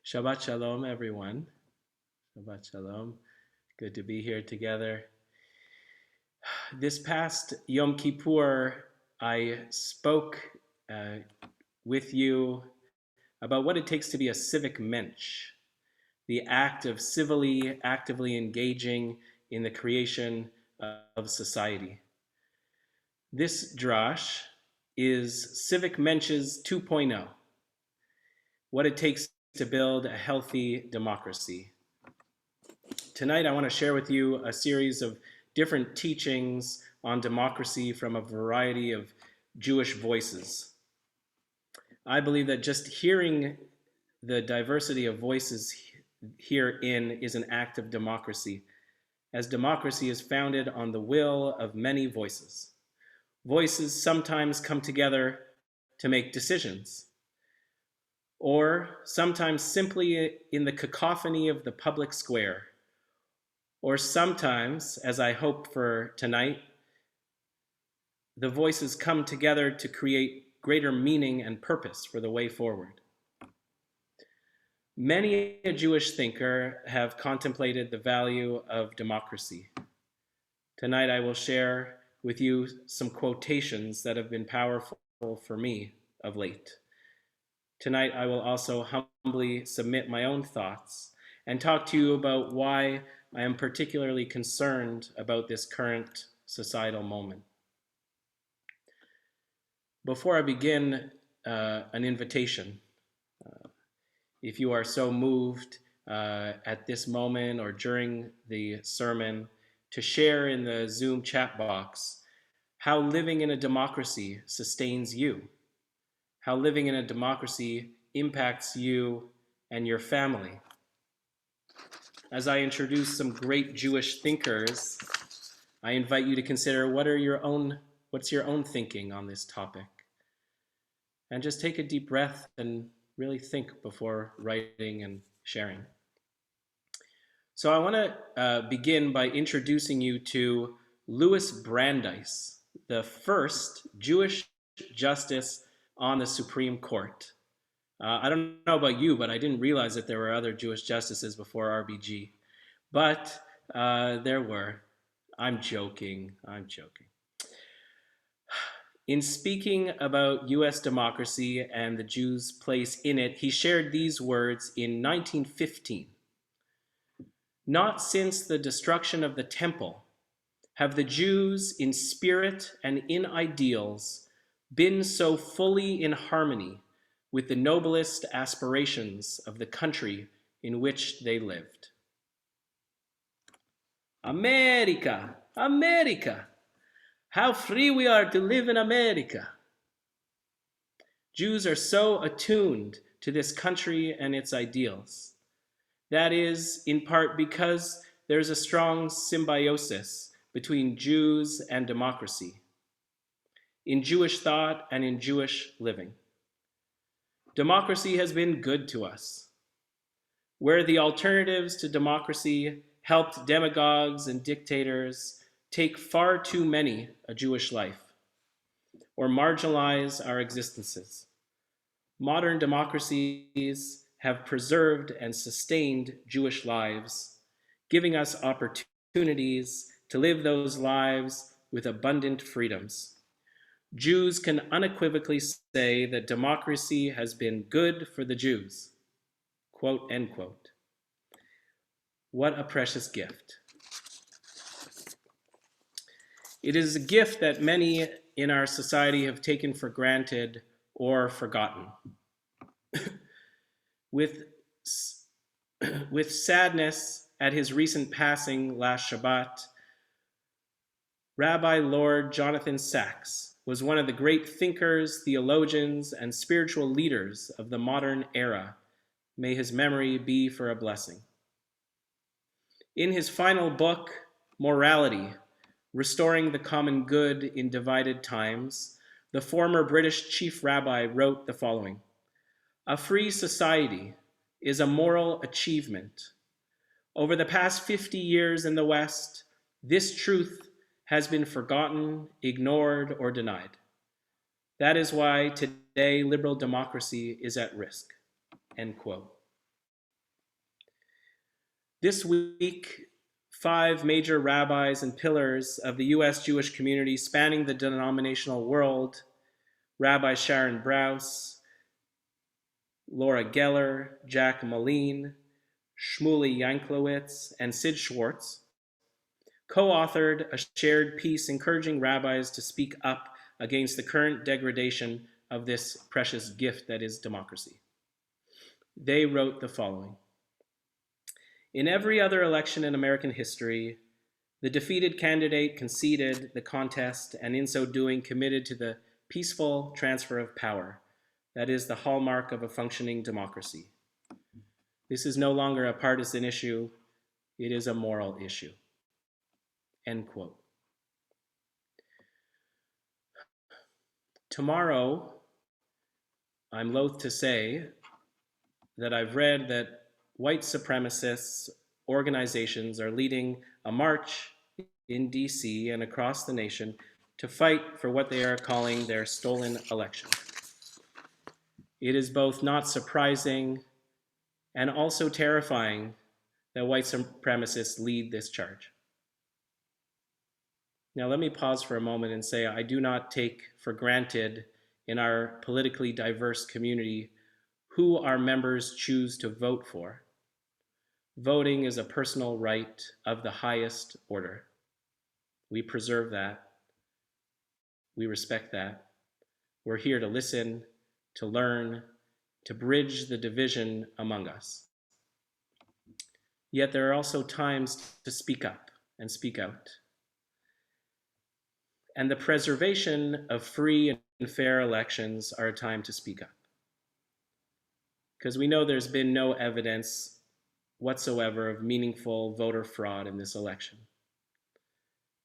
Shabbat Shalom, everyone. Shabbat Shalom. Good to be here together. This past Yom Kippur, I spoke uh, with you about what it takes to be a civic mensch, the act of civilly, actively engaging in the creation of society. This drash is Civic Mensch's 2.0, what it takes to build a healthy democracy. Tonight, I want to share with you a series of different teachings on democracy from a variety of Jewish voices. I believe that just hearing the diversity of voices herein is an act of democracy, as democracy is founded on the will of many voices. Voices sometimes come together to make decisions, or sometimes simply in the cacophony of the public square, or sometimes, as I hope for tonight, the voices come together to create greater meaning and purpose for the way forward. Many a Jewish thinker have contemplated the value of democracy. Tonight I will share with you some quotations that have been powerful for me of late. Tonight I will also humbly submit my own thoughts and talk to you about why I am particularly concerned about this current societal moment. Before I begin, an invitation. If you are so moved at this moment or during the sermon to share in the Zoom chat box how living in a democracy sustains you, how living in a democracy impacts you and your family. As I introduce some great Jewish thinkers, I invite you to consider what's your own thinking on this topic. And just take a deep breath and really think before writing and sharing. So I want to begin by introducing you to Louis Brandeis, the first Jewish justice on the Supreme Court. I don't know about you, but I didn't realize that there were other Jewish justices before RBG. But there were. I'm joking. In speaking about US democracy and the Jews' place in it, he shared these words in 1915. Not since the destruction of the temple have the Jews in spirit and in ideals been so fully in harmony with the noblest aspirations of the country in which they lived. America, America, how free we are to live in America. Jews are so attuned to this country and its ideals. That is, in part because there's a strong symbiosis between Jews and democracy, in Jewish thought and in Jewish living. Democracy has been good to us. Where the alternatives to democracy helped demagogues and dictators take far too many a Jewish life, or marginalize our existences, modern democracies have preserved and sustained Jewish lives, giving us opportunities to live those lives with abundant freedoms. Jews can unequivocally say that democracy has been good for the Jews, quote, end quote. What a precious gift. It is a gift that many in our society have taken for granted or forgotten. With sadness at his recent passing last Shabbat, Rabbi Lord Jonathan Sacks was one of the great thinkers, theologians, and spiritual leaders of the modern era. May his memory be for a blessing. In his final book, Morality, Restoring the Common Good in Divided Times, the former British chief rabbi wrote the following: "A free society is a moral achievement. Over the past 50 years in the West, this truth has been forgotten, ignored, or denied. That is why today liberal democracy is at risk," end quote. This week, 5 major rabbis and pillars of the U.S. Jewish community spanning the denominational world, Rabbi Sharon Brous, Laura Geller, Jack Moline, Shmuley Yanklowitz, and Sid Schwartz, co-authored a shared piece encouraging rabbis to speak up against the current degradation of this precious gift that is democracy. They wrote the following: in every other election in American history, the defeated candidate conceded the contest and in so doing committed to the peaceful transfer of power. That is the hallmark of a functioning democracy. This is no longer a partisan issue, it is a moral issue. End quote. Tomorrow, I'm loath to say that I've read that white supremacists organizations are leading a march in DC and across the nation to fight for what they are calling their stolen election. It is both not surprising and also terrifying that white supremacists lead this charge. Now, let me pause for a moment and say I do not take for granted in our politically diverse community who our members choose to vote for. Voting is a personal right of the highest order. We preserve that. We respect that. We're here to listen, to learn, to bridge the division among us. Yet there are also times to speak up and speak out. And the preservation of free and fair elections are a time to speak up. Because we know there's been no evidence whatsoever of meaningful voter fraud in this election.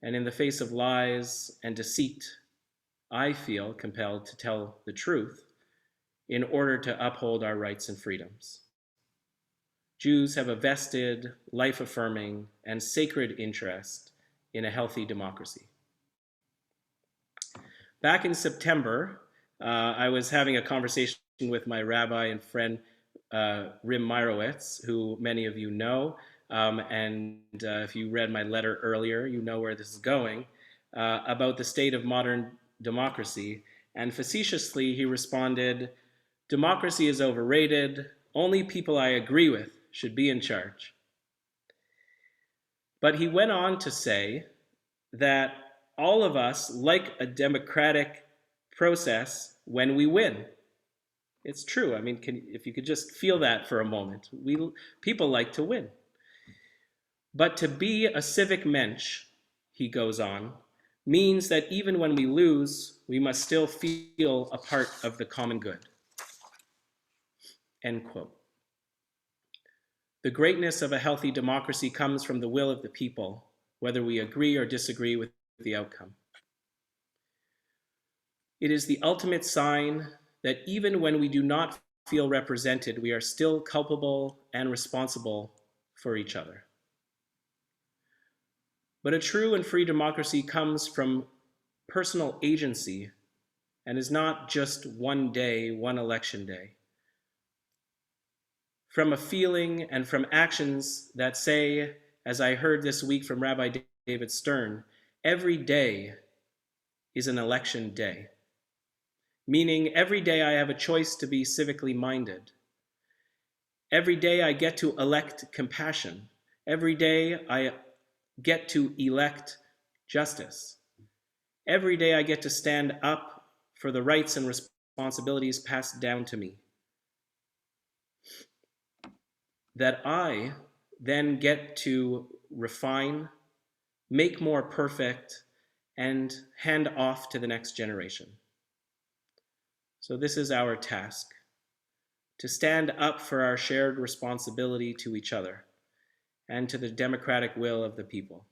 And in the face of lies and deceit, I feel compelled to tell the truth in order to uphold our rights and freedoms. Jews have a vested, life-affirming, and sacred interest in a healthy democracy. Back in September, I was having a conversation with my rabbi and friend, Rim Meirowitz, who many of you know, and if you read my letter earlier, you know where this is going, about the state of modern democracy. And facetiously, he responded, "Democracy is overrated. Only people I agree with should be in charge." But he went on to say that all of us like a democratic process when we win. It's true. I mean, if you could just feel that for a moment. People like to win. But to be a civic mensch, he goes on, means that even when we lose, we must still feel a part of the common good. End quote. The greatness of a healthy democracy comes from the will of the people, whether we agree or disagree with the outcome. It is the ultimate sign that even when we do not feel represented, we are still culpable and responsible for each other. But a true and free democracy comes from personal agency and is not just one day, one election day. From a feeling and from actions that say, as I heard this week from Rabbi David Stern, every day is an election day. Meaning every day I have a choice to be civically minded. Every day I get to elect compassion. Every day I get to elect justice. Every day I get to stand up for the rights and responsibilities passed down to me. That I then get to refine, make more perfect, and hand off to the next generation. So this is our task, to stand up for our shared responsibility to each other and to the democratic will of the people.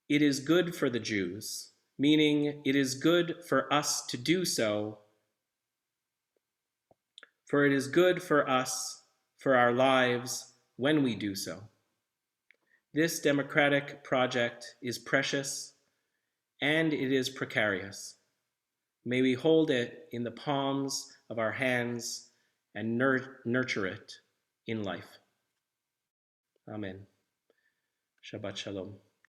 It is good for the Jews, meaning it is good for us to do so, for it is good for us, for our lives, when we do so. This democratic project is precious and it is precarious. May we hold it in the palms of our hands and nurture it in life. Amen. Shabbat Shalom.